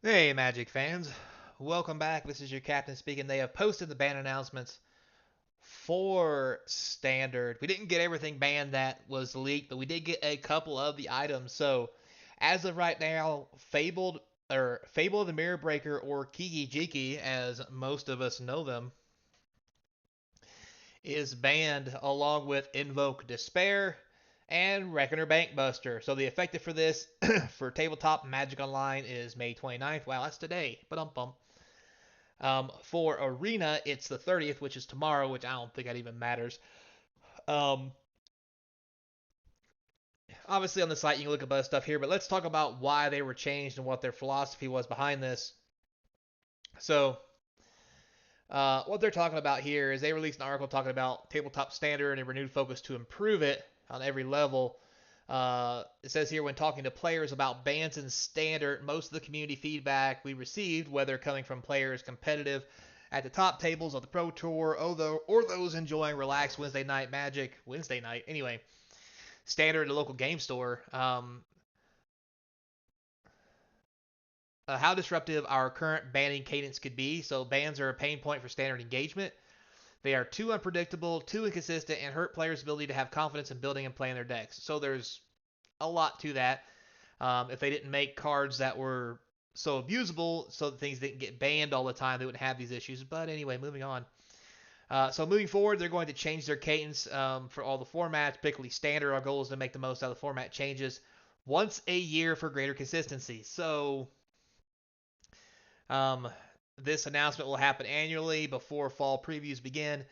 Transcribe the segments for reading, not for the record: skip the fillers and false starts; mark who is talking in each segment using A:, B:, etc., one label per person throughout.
A: Hey, Magic fans. Welcome back. This is your captain speaking. They have posted the ban announcements for Standard. We didn't get everything banned that was leaked, but we did get a couple of the items. So, as of right now, Fable of the Mirror Breaker, or Kiki Jiki, as most of us know them, is banned along with Invoke Despair and Reckoner Bankbuster. So the effective for this for tabletop Magic Online is May 29th. Wow, that's today. But bum. For Arena, it's the 30th, which is tomorrow, which I don't think that even matters. Um, Obviously, on the site, you can look at other stuff here, but let's talk about why they were changed and what their philosophy was behind this. So, what they're talking about here is they released an article talking about tabletop standard and a renewed focus to improve it on every level. It says here when talking to players about bans in standard, most of the community feedback we received, whether coming from players competitive at the top tables of the Pro Tour or those enjoying relaxed Wednesday night, anyway, standard at a local game store, how disruptive our current banning cadence could be. So bans are a pain point for standard engagement. They are too unpredictable, too inconsistent, and hurt players' ability to have confidence in building and playing their decks. So there's a lot to that. If they didn't make cards that were so abusable, so that things didn't get banned all the time, they wouldn't have these issues. But anyway, moving on. So moving forward, they're going to change their cadence for all the formats, particularly standard. Our goal is to make the most out of the format changes once a year for greater consistency. So um, this announcement will happen annually before fall previews begin.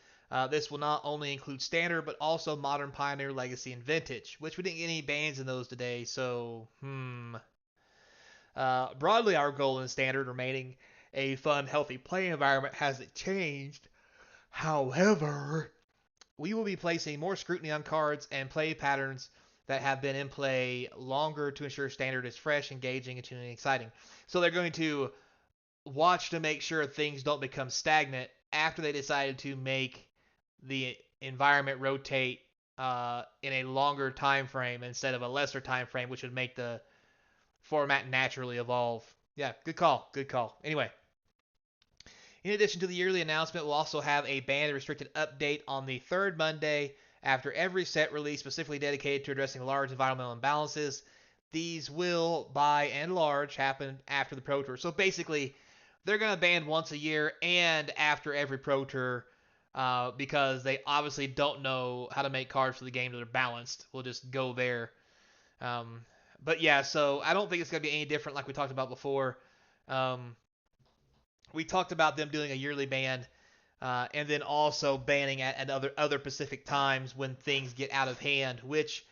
A: This will not only include standard, but also modern, pioneer, legacy, and vintage, which we didn't get any bans in those today. So, broadly, our goal in standard remaining a fun, healthy play environment hasn't changed. However, we will be placing more scrutiny on cards and play patterns that have been in play longer to ensure standard is fresh, engaging, and exciting. So they're going to watch to make sure things don't become stagnant after they decided to make the environment rotate in a longer time frame instead of a lesser time frame, which would make the format naturally evolve. Yeah, good call. Good call. Anyway, in addition to the yearly announcement, we'll also have a banned restricted update on the third Monday after every set release specifically dedicated to addressing large environmental imbalances. These will, by and large, happen after the Pro Tour. So basically, they're going to ban once a year and after every Pro Tour because they obviously don't know how to make cards for the game that are balanced. We'll just go there. Um, but yeah, so I don't think it's going to be any different like we talked about before. Um, we talked about them doing a yearly ban, and then also banning at other Pacific times when things get out of hand, which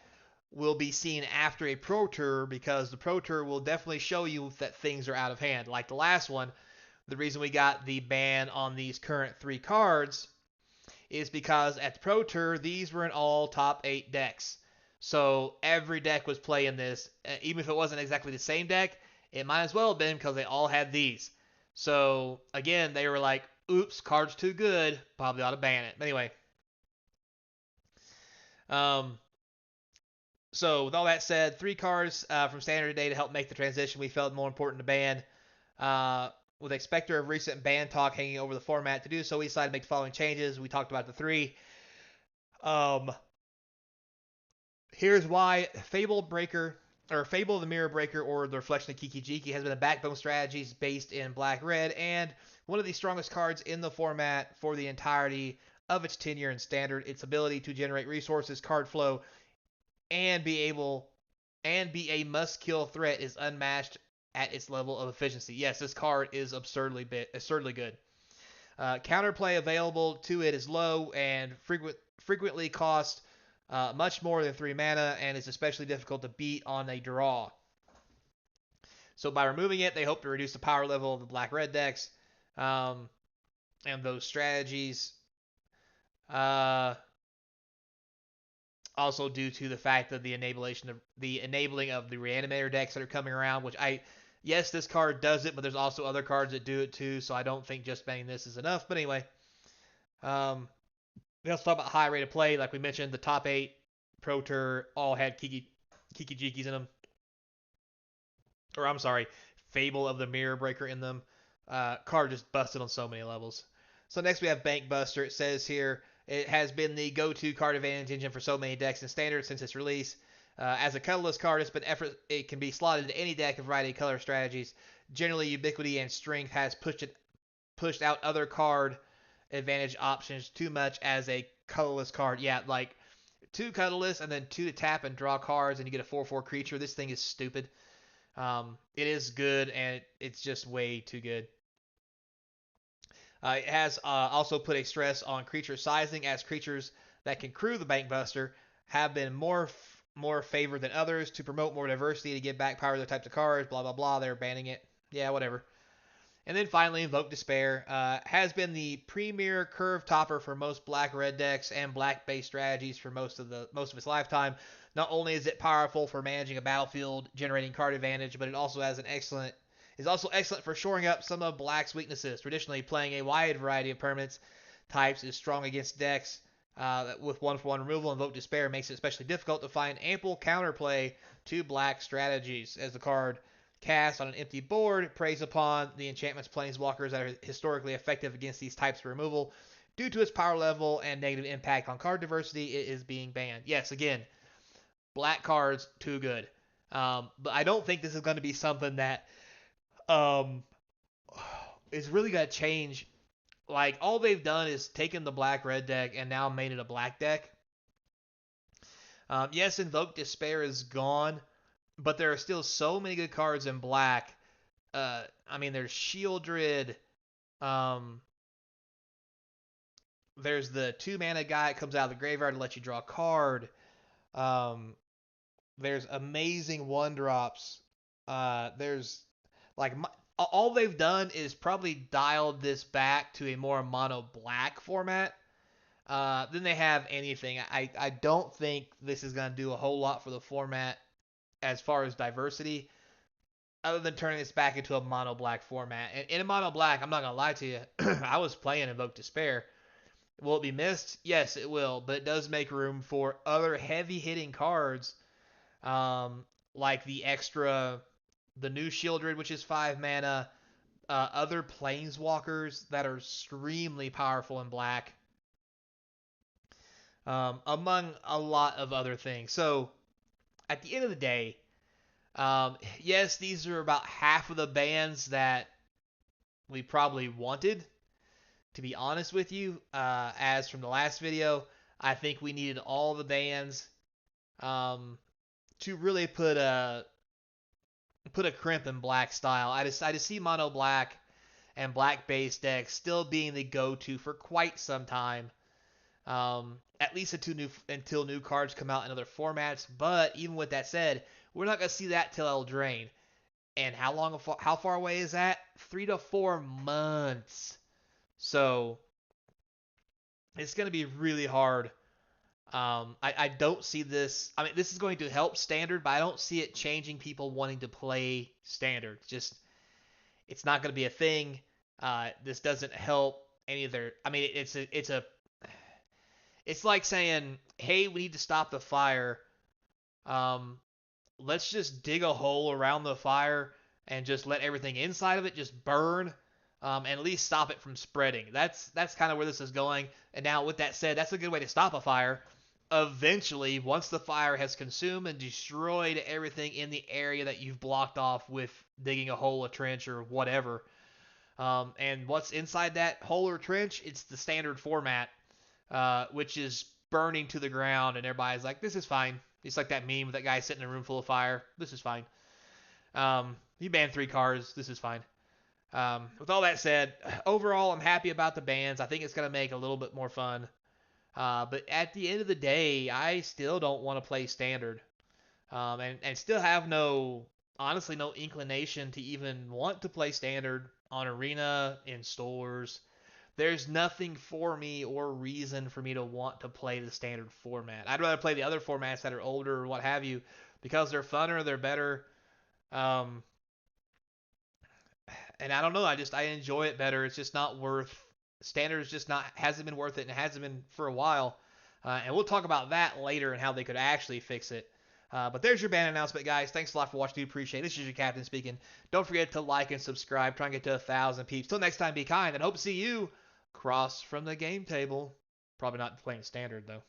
A: will be seen after a Pro Tour because the Pro Tour will definitely show you that things are out of hand. Like the last one, the reason we got the ban on these current three cards is because at the Pro Tour these were in all top 8 decks. So every deck was playing this, even if it wasn't exactly the same deck, it might as well have been because they all had these. So again, they were like, "Oops, card's too good. Probably ought to ban it." Anyway, um, so with all that said, 3 cards from standard today to help make the transition we felt more important to ban. Uh, with a specter of recent ban talk hanging over the format to do so, we decided to make the following changes. We talked about the 3. Um, Here's why Fable of the Mirror Breaker, or the Reflection of Kiki-Jiki, has been a backbone strategy based in Black Red and one of the strongest cards in the format for the entirety of its tenure in Standard. Its ability to generate resources, card flow, and be a must-kill threat is unmatched at its level of efficiency. Yes, this card is absurdly good. Counterplay available to it is low and frequently costs much more than 3 mana and is especially difficult to beat on a draw. So by removing it, they hope to reduce the power level of the black red decks um, and those strategies. Uh, Also due to the fact of the enabling of the reanimator decks that are coming around, which yes, this card does it, but there's also other cards that do it too. So I don't think just banning this is enough. But anyway, um, we also talk about high rate of play. Like we mentioned, the top 8 Pro Tour all had Kiki Jikis in them. Or I'm sorry, Fable of the Mirror Breaker in them. Card just busted on so many levels. So next we have Bank Buster. It says here it has been the go-to card advantage engine for so many decks in Standard since its release. As a colorless card, it can be slotted into any deck of variety of color strategies. Generally, ubiquity and strength has pushed out other card advantage options too much as a colorless card. Yeah, like 2 colorless and then 2 to tap and draw cards and you get a 4/4 creature. This thing is stupid. It is good and it's just way too good. It has also put a stress on creature sizing, as creatures that can crew the Bank Buster have been more favored than others to promote more diversity to give back power to their types of cards. Blah blah blah. They're banning it. Yeah, whatever. And then finally, Invoke Despair has been the premier curve topper for most black-red decks and black-based strategies for most of its lifetime. Not only is it powerful for managing a battlefield, generating card advantage, but it also is also excellent for shoring up some of Black's weaknesses. Traditionally, playing a wide variety of permanents types is strong against decks with 1/1 removal. Invoke Despair makes it especially difficult to find ample counterplay to Black strategies, as the card cast on an empty board preys upon the enchantments planeswalkers that are historically effective against these types of removal. Due to its power level and negative impact on card diversity, it is being banned. Yes, again, black cards, too good. But I don't think this is going to be something that um, is really going to change. Like, all they've done is taken the black-red deck and now made it a black deck. Yes, Invoke Despair is gone, but there are still so many good cards in black. I mean, there's Shieldred. Um, there's the 2-mana guy that comes out of the graveyard to let you draw a card. Um, there's amazing 1-drops. There's like all they've done is probably dialed this back to a more mono black format. Than they have anything. I don't think this is going to do a whole lot for the format as far as diversity, other than turning this back into a mono black format. And in a mono black, I'm not gonna lie to you, I was playing Invoke Despair. Will it be missed? Yes, it will, but it does make room for other heavy hitting cards, like the new Shieldred, which is 5 mana, other planeswalkers that are extremely powerful in black, among a lot of other things. So at the end of the day, yes, these are about half of the bans that we probably wanted, to be honest with you. As from the last video, I think we needed all the bans to really put a crimp in black style. I just see mono black and black base decks still being the go-to for quite some time. At least until new cards come out in other formats. But even with that said, we're not gonna see that till Eldraine. And how far away is that? 3 to 4 months. So it's going to be really hard. I don't see this. I mean, this is going to help Standard, but I don't see it changing people wanting to play Standard. It's not going to be a thing. This doesn't help any of their. I mean, it's like saying, hey, we need to stop the fire. Let's just dig a hole around the fire and just let everything inside of it just burn, and at least stop it from spreading. That's kind of where this is going. And now, with that said, that's a good way to stop a fire. Eventually, once the fire has consumed and destroyed everything in the area that you've blocked off with digging a hole, a trench, or whatever, and what's inside that hole or trench, it's the Standard format, which is burning to the ground, and everybody's like, this is fine. It's like that meme with that guy sitting in a room full of fire. This is fine. You banned 3 cards. This is fine. With all that said, overall, I'm happy about the bans. I think it's going to make it a little bit more fun. But at the end of the day, I still don't want to play Standard. And still have honestly, no inclination to even want to play Standard on Arena, in stores. There's nothing for me or reason for me to want to play the Standard format. I'd rather play the other formats that are older or what have you, because they're funner, they're better. And I don't know, I enjoy it better. It's just not worth. Standard is just not hasn't been worth it, and it hasn't been for a while. And we'll talk about that later and how they could actually fix it. But there's your ban announcement, guys. Thanks a lot for watching. Do appreciate it. This is your captain speaking. Don't forget to like and subscribe. Try and get to 1,000 peeps. Till next time, be kind, and hope to see you across from the game table. Probably not playing standard, though.